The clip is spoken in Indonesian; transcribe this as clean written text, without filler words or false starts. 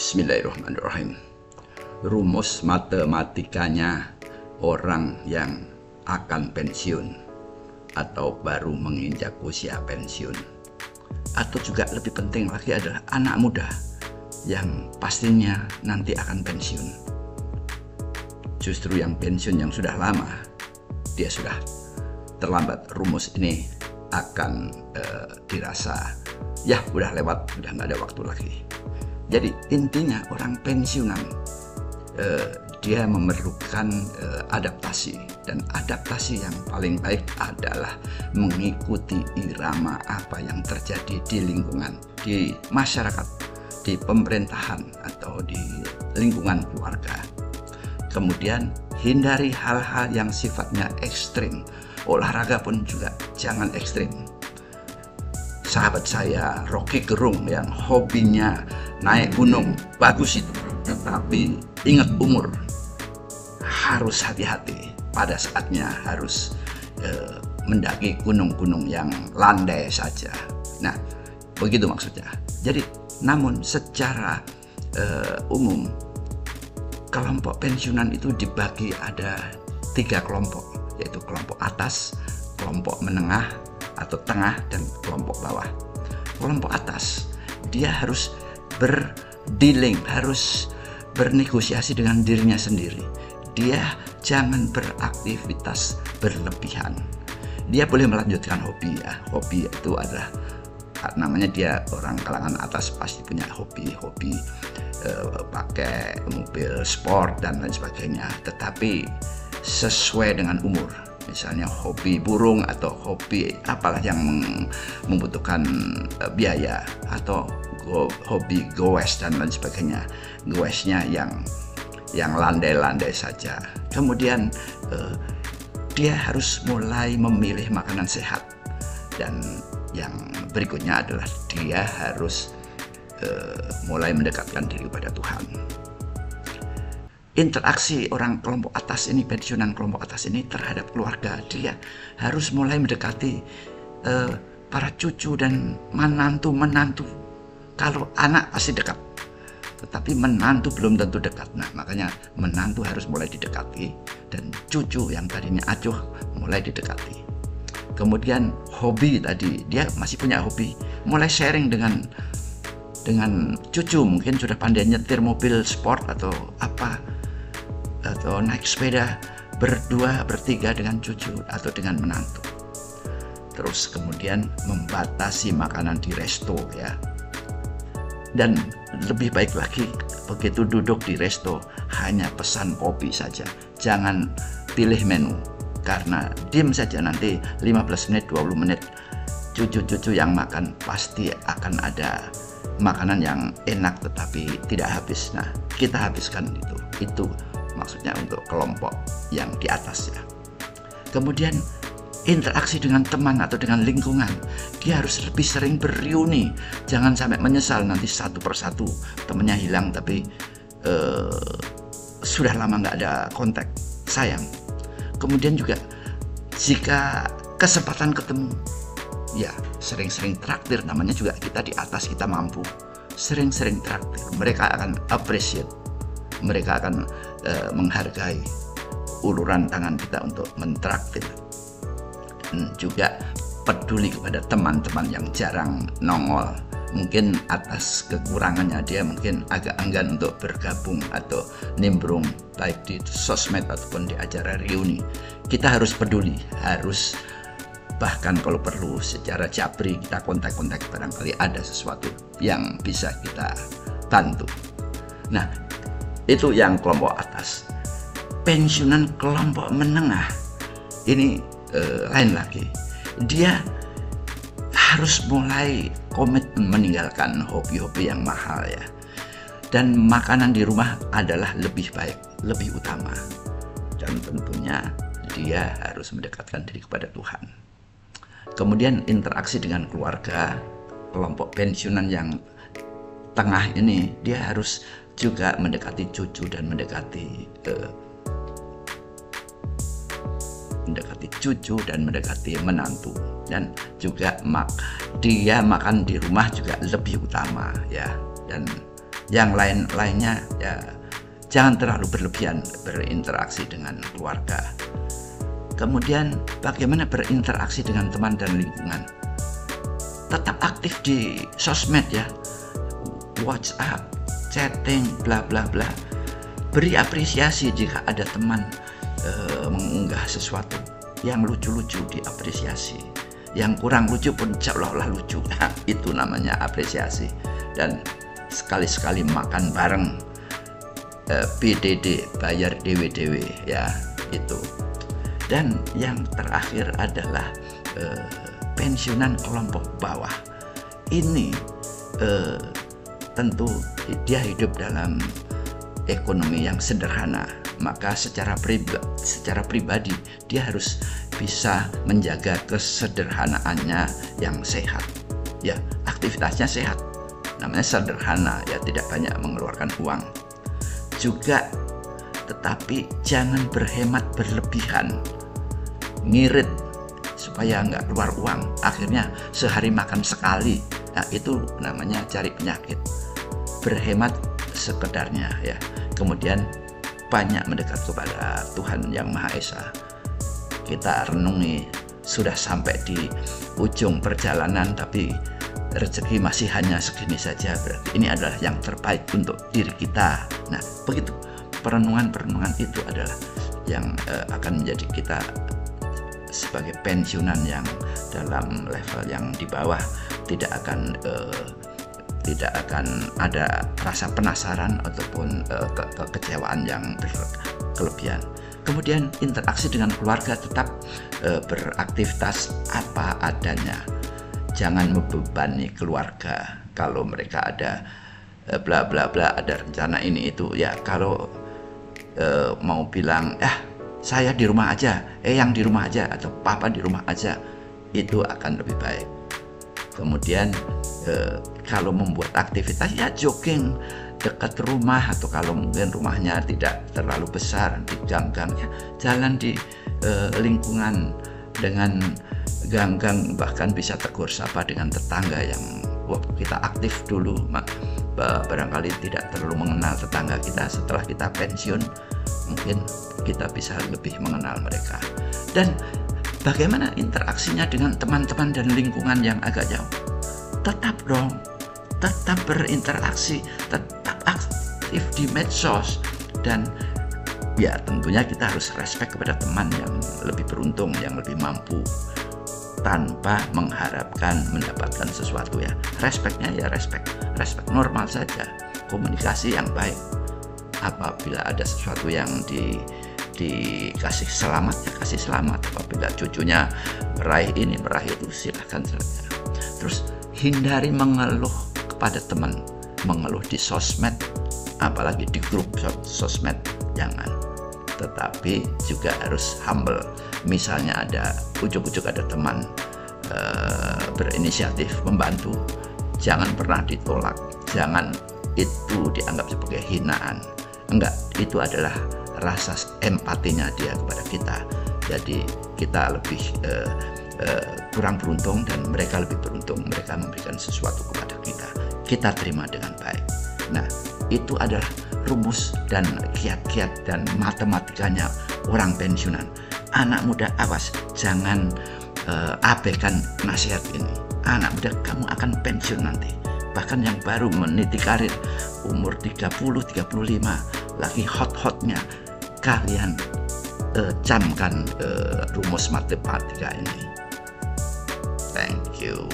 Bismillahirrahmanirrahim. Rumus matematikanya orang yang akan pensiun atau baru menginjak usia pensiun, atau juga lebih penting lagi adalah anak muda yang pastinya nanti akan pensiun. Justru yang pensiun yang sudah lama, dia sudah terlambat. Rumus ini akan dirasa ya udah lewat, udah nggak ada waktu lagi. Jadi intinya orang pensiunan dia memerlukan adaptasi, dan adaptasi yang paling baik adalah mengikuti irama apa yang terjadi di lingkungan, di masyarakat, di pemerintahan atau di lingkungan keluarga. Kemudian hindari hal-hal yang sifatnya ekstrim. Olahraga pun juga jangan ekstrim. Sahabat saya Rocky Gerung yang hobinya naik gunung, bagus itu, tetapi ingat umur, harus hati-hati. Pada saatnya harus mendaki gunung-gunung yang landai saja. Nah, begitu maksudnya. Jadi, namun secara umum kelompok pensiunan itu dibagi ada 3 kelompok, yaitu kelompok atas, kelompok menengah atau tengah, dan kelompok bawah. Kelompok atas dia harus berdealing, harus bernegosiasi dengan dirinya sendiri. Dia jangan beraktivitas berlebihan. Dia boleh melanjutkan hobi ya. Hobi itu adalah namanya, dia orang kalangan atas pasti punya hobi pakai mobil sport dan lain sebagainya, tetapi sesuai dengan umur. Misalnya hobi burung atau hobi apalah yang membutuhkan biaya, atau hobi goes dan lain sebagainya. Goesnya yang landai-landai saja. Kemudian dia harus mulai memilih makanan sehat, dan yang berikutnya adalah dia harus mulai mendekatkan diri kepada Tuhan. Interaksi orang kelompok atas ini, pensiunan kelompok atas ini terhadap keluarga, dia harus mulai mendekati para cucu dan menantu. Kalau anak pasti dekat, tetapi menantu belum tentu dekat. Nah, makanya menantu harus mulai didekati, dan cucu yang tadinya acuh mulai didekati. Kemudian hobi tadi, dia masih punya hobi, mulai sharing dengan cucu. Mungkin sudah pandai nyetir mobil sport atau apa, atau naik sepeda berdua, bertiga dengan cucu atau dengan menantu. Terus kemudian membatasi makanan di resto ya. Dan lebih baik lagi, begitu duduk di resto hanya pesan kopi saja. Jangan pilih menu, karena diam saja nanti 15 menit, 20 menit cucu-cucu yang makan pasti akan ada makanan yang enak tetapi tidak habis. Nah, kita habiskan itu maksudnya untuk kelompok yang di atas ya. Kemudian interaksi dengan teman atau dengan lingkungan, dia harus lebih sering bereuni. Jangan sampai menyesal nanti satu persatu temannya hilang, tapi sudah lama nggak ada kontak, sayang. Kemudian juga jika kesempatan ketemu, ya sering-sering traktir. Namanya juga kita di atas, kita mampu, sering-sering traktir. Mereka akan appreciate, mereka akan menghargai uluran tangan kita untuk mentraktir. Dan juga peduli kepada teman-teman yang jarang nongol. Mungkin atas kekurangannya dia mungkin agak enggan untuk bergabung atau nimbrung, baik di sosmed ataupun di acara reuni. Kita harus peduli, harus bahkan kalau perlu secara japri kita kontak-kontak, barangkali ada sesuatu yang bisa kita bantu. Nah, itu yang kelompok atas. Pensiunan kelompok menengah ini lain lagi. Dia harus mulai komitmen meninggalkan hobi-hobi yang mahal ya. Dan makanan di rumah adalah lebih baik, lebih utama. Dan tentunya dia harus mendekatkan diri kepada Tuhan. Kemudian interaksi dengan keluarga, kelompok pensiunan yang tengah ini, dia harus juga mendekati cucu dan mendekati cucu dan mendekati menantu. Dan juga dia makan di rumah juga lebih utama ya. Dan Yang lainnya ya jangan terlalu berlebihan berinteraksi dengan keluarga. Kemudian bagaimana berinteraksi dengan teman dan lingkungan? Tetap aktif di sosmed ya, WhatsApp, chatting, bla bla bla. Beri apresiasi jika ada teman mengunggah sesuatu yang lucu-lucu, diapresiasi. Yang kurang lucu pun seolah-olah lucu. Nah, itu namanya apresiasi. Dan sekali-sekali makan bareng, PDD, bayar dewe-dewe ya, itu. Dan yang terakhir adalah pensiunan kelompok bawah. Ini tentu dia hidup dalam ekonomi yang sederhana, maka secara pribadi dia harus bisa menjaga kesederhanaannya yang sehat. Ya, aktivitasnya sehat. Namanya sederhana ya, tidak banyak mengeluarkan uang. Juga tetapi jangan berhemat berlebihan, ngirit supaya nggak keluar uang, akhirnya sehari makan sekali. Nah, itu namanya cari penyakit. Berhemat sekedarnya ya, kemudian banyak mendekat kepada Tuhan Yang Maha Esa. Kita renungi, sudah sampai di ujung perjalanan tapi rezeki masih hanya segini saja, berarti ini adalah yang terbaik untuk diri kita. Nah, begitu. Perenungan itu adalah yang akan menjadi kita sebagai pensiunan yang dalam level yang di bawah tidak akan ada rasa penasaran ataupun kekecewaan yang berkelebihan. Kemudian interaksi dengan keluarga, tetap beraktivitas apa adanya. Jangan membebani keluarga. Kalau mereka ada bla bla bla, ada rencana ini itu ya, kalau mau bilang saya di rumah aja, yang di rumah aja, atau papa di rumah aja, itu akan lebih baik. Kemudian kalau membuat aktivitas ya jogging dekat rumah, atau kalau mungkin rumahnya tidak terlalu besar di gang-gang ya, jalan di lingkungan dengan gang-gang, bahkan bisa tegur sapa dengan tetangga yang waktu kita aktif dulu barangkali tidak terlalu mengenal tetangga kita. Setelah kita pensiun mungkin kita bisa lebih mengenal mereka. Dan bagaimana interaksinya dengan teman-teman dan lingkungan yang agak jauh? Tetap dong, tetap berinteraksi, tetap aktif di medsos. Dan ya tentunya kita harus respect kepada teman yang lebih beruntung, yang lebih mampu, tanpa mengharapkan mendapatkan sesuatu ya. Respectnya ya respect normal saja, komunikasi yang baik. Apabila ada sesuatu yang dikasih selamat ya kasih selamat. Apabila cucunya meraih ini meraih itu, silahkan saja. Terus hindari mengeluh kepada teman, mengeluh di sosmed, apalagi di grup sosmed, jangan. Tetapi juga harus humble. Misalnya ada ujuk-ujuk ada teman berinisiatif membantu, jangan pernah ditolak, jangan itu dianggap sebagai hinaan. Enggak, itu adalah rasa empatinya dia kepada kita. Jadi kita lebih kurang beruntung dan mereka lebih beruntung, mereka memberikan sesuatu kepada kita, kita terima dengan baik. Nah, itu adalah rumus dan kiat-kiat dan matematikanya orang pensiunan. Anak muda, awas, jangan abaikan nasihat ini. Anak muda, kamu akan pensiun nanti. Bahkan yang baru meniti karir umur 30-35 lagi hot-hotnya, kalian camkan rumus matematika ini. Thank you.